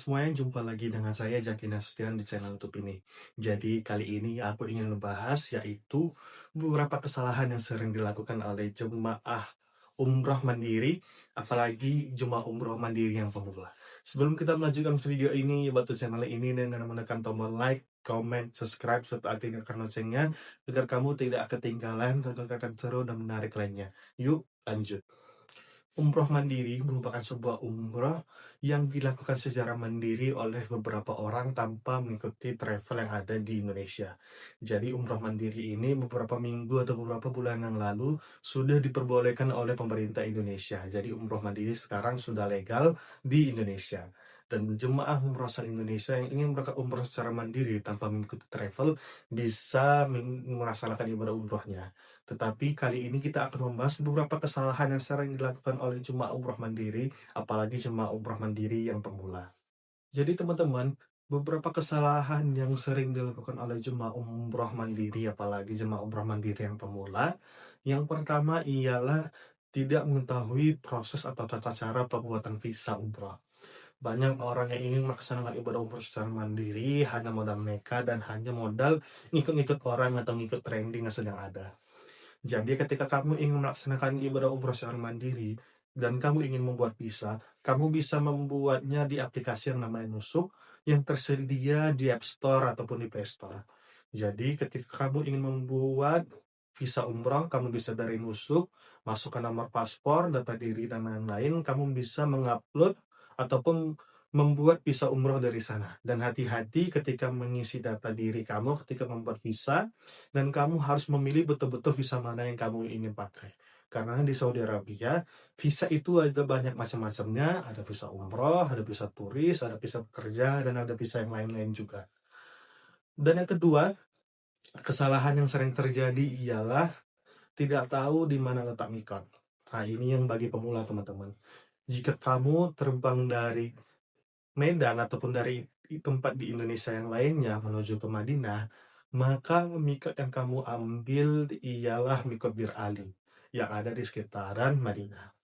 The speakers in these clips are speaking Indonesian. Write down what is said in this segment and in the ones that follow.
semuanya, jumpa lagi dengan saya Zaki Nasution di channel YouTube ini. Jadi kali ini aku ingin membahas yaitu beberapa kesalahan yang sering dilakukan oleh jemaah umroh mandiri, apalagi jemaah umroh mandiri yang pemula. Sebelum kita melanjutkan video ini, bantu channel ini dengan menekan tombol like, comment, subscribe, serta aktifkan loncengnya agar kamu tidak ketinggalan konten-konten seru dan menarik lainnya. Yuk lanjut. Umroh mandiri merupakan sebuah umroh yang dilakukan secara mandiri oleh beberapa orang tanpa mengikuti travel yang ada di Indonesia. Jadi umroh mandiri ini beberapa minggu atau beberapa bulan yang lalu sudah diperbolehkan oleh pemerintah Indonesia. Jadi umroh mandiri sekarang sudah legal di Indonesia. Dan jemaah umroh asal Indonesia yang ingin berangkat umroh secara mandiri tanpa mengikuti travel bisa melaksanakan ibadah umrohnya. Tetapi kali ini kita akan membahas beberapa kesalahan yang sering dilakukan oleh jemaah umroh mandiri, apalagi jemaah umroh mandiri yang pemula. Jadi teman-teman, beberapa kesalahan yang sering dilakukan oleh jemaah umroh mandiri, apalagi jemaah umroh mandiri yang pemula, yang pertama ialah tidak mengetahui proses atau tata cara pembuatan visa umroh. Banyak orang yang ingin melaksanakan ibadah umroh secara mandiri, hanya modal nekat dan hanya modal ngikut-ngikut orang atau ngikut trending yang sedang ada. Jadi ketika kamu ingin melaksanakan ibadah umroh secara mandiri dan kamu ingin membuat visa, kamu bisa membuatnya di aplikasi yang namanya Nusuk yang tersedia di App Store ataupun di Play Store. Jadi ketika kamu ingin membuat visa umroh, kamu bisa dari Nusuk, masukkan nomor paspor, data diri, dan lain-lain, kamu bisa mengupload ataupun membuat visa umroh dari sana. Dan hati-hati ketika mengisi data diri kamu ketika membuat visa, dan kamu harus memilih betul-betul visa mana yang kamu ingin pakai. Karena di Saudi Arabia, visa itu ada banyak macam-macamnya, ada visa umroh, ada visa turis, ada visa pekerja, dan ada visa yang lain-lain juga. Dan yang kedua, kesalahan yang sering terjadi ialah tidak tahu di mana letak mikot. Nah, ini yang bagi pemula, teman-teman. Jika kamu terbang dari Medan ataupun dari tempat di Indonesia yang lainnya menuju ke Madinah, maka mikot yang kamu ambil ialah mikot Bir Ali yang ada di sekitaran Madinah.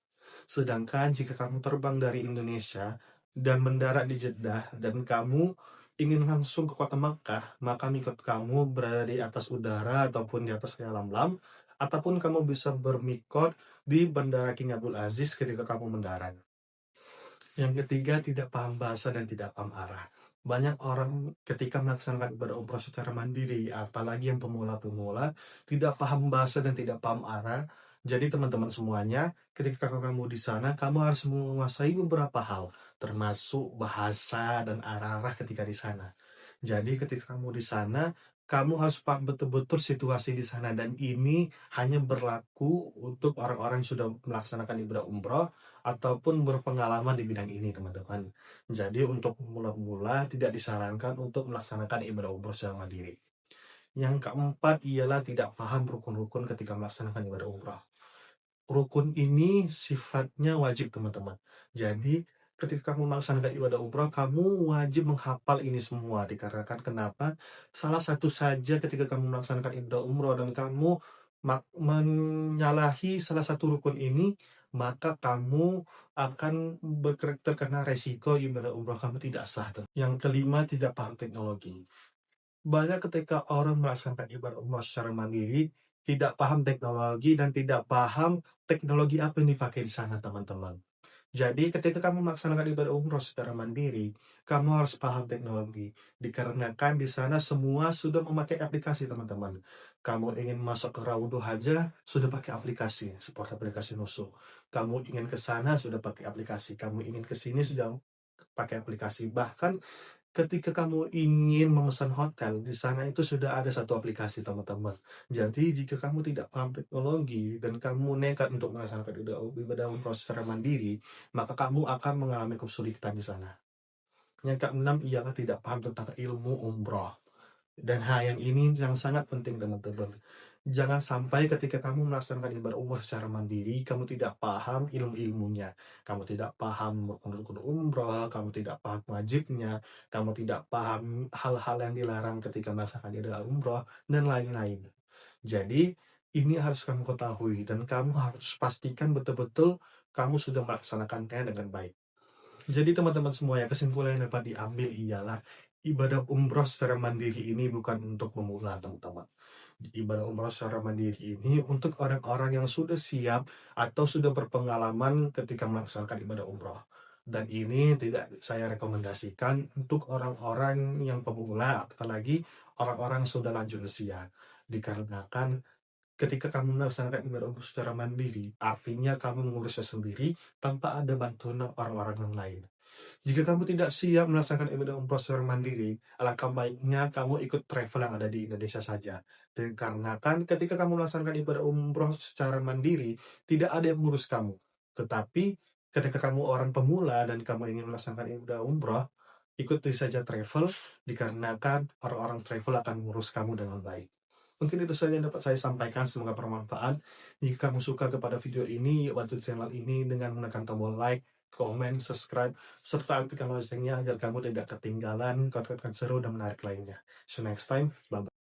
Sedangkan jika kamu terbang dari Indonesia dan mendarat di Jeddah dan kamu ingin langsung ke kota Makkah, maka mikot kamu berada di atas udara ataupun di atas lam, ataupun kamu bisa bermikot di Bandara King Abdul Aziz ketika kamu mendarat. Yang ketiga, tidak paham bahasa dan tidak paham arah. Banyak orang ketika melaksanakan ibadah umroh secara mandiri, apalagi yang pemula-pemula, tidak paham bahasa dan tidak paham arah. Jadi teman-teman semuanya, ketika kamu di sana, kamu harus menguasai beberapa hal, termasuk bahasa dan arah-arah ketika di sana. Jadi ketika kamu di sana, kamu harus paham betul-betul situasi di sana, dan ini hanya berlaku untuk orang-orang yang sudah melaksanakan ibadah umroh ataupun berpengalaman di bidang ini, teman-teman. Jadi untuk pemula-pemula tidak disarankan untuk melaksanakan ibadah umroh secara mandiri. Yang keempat ialah tidak paham rukun-rukun ketika melaksanakan ibadah umroh. Rukun ini sifatnya wajib, teman-teman. Jadi ketika kamu melaksanakan ibadah umroh, kamu wajib menghafal ini semua. Dikarenakan kenapa? Salah satu saja ketika kamu melaksanakan ibadah umroh dan kamu menyalahi salah satu rukun ini, maka kamu akan terkena resiko ibadah umroh kamu tidak sah. Yang kelima, tidak paham teknologi. Banyak ketika orang melaksanakan ibadah umroh secara mandiri, tidak paham teknologi dan tidak paham teknologi apa yang dipakai di sana, teman-teman. Jadi ketika kamu melaksanakan ibadah umroh secara mandiri, kamu harus paham teknologi. Dikarenakan di sana semua sudah memakai aplikasi, teman-teman. Kamu ingin masuk ke Raudhah aja, sudah pakai aplikasi, seperti aplikasi Nusuk. Kamu ingin ke sana, sudah pakai aplikasi. Kamu ingin ke sini, sudah pakai aplikasi. Bahkan ketika kamu ingin memesan hotel, di sana itu sudah ada satu aplikasi, teman-teman. Jadi jika kamu tidak paham teknologi dan kamu nekat untuk melaksanakan ibadah umroh secara mandiri, maka kamu akan mengalami kesulitan di sana. Yang keenam ialah tidak paham tentang ilmu umroh. Dan hal yang ini yang sangat penting, teman-teman. Jangan sampai ketika kamu melaksanakan ibadah umroh secara mandiri, kamu tidak paham ilmu-ilmunya. Kamu tidak paham rukun-rukun umroh, kamu tidak paham wajibnya, kamu tidak paham hal-hal yang dilarang ketika melaksanakan ibadah umroh, dan lain-lain. Jadi, ini harus kamu ketahui, dan kamu harus pastikan betul-betul kamu sudah melaksanakannya dengan baik. Jadi teman-teman semua ya, kesimpulan yang dapat diambil ialah ibadah umroh secara mandiri ini bukan untuk pemula, teman-teman. Ibadah umroh secara mandiri ini untuk orang-orang yang sudah siap atau sudah berpengalaman ketika melaksanakan ibadah umroh. Dan ini tidak saya rekomendasikan untuk orang-orang yang pemula, apalagi orang-orang yang sudah lanjut usia. Dikarenakan ketika kamu melaksanakan ibadah umroh secara mandiri, artinya kamu mengurusnya sendiri tanpa ada bantuan orang-orang yang lain. Jika kamu tidak siap melaksanakan ibadah umroh secara mandiri, alangkah baiknya kamu ikut travel yang ada di Indonesia saja. Dan karena kan ketika kamu melaksanakan ibadah umroh secara mandiri, tidak ada yang mengurus kamu. Tetapi ketika kamu orang pemula dan kamu ingin melaksanakan ibadah umroh, ikuti saja travel, dikarenakan orang-orang travel akan mengurus kamu dengan baik. Mungkin itu saja yang dapat saya sampaikan, semoga bermanfaat. Jika kamu suka kepada video ini, bantu channel ini dengan menekan tombol like, komen, subscribe, serta aktifkan loncengnya agar kamu tidak ketinggalan konten-konten seru dan menarik lainnya. See you next time. Bye.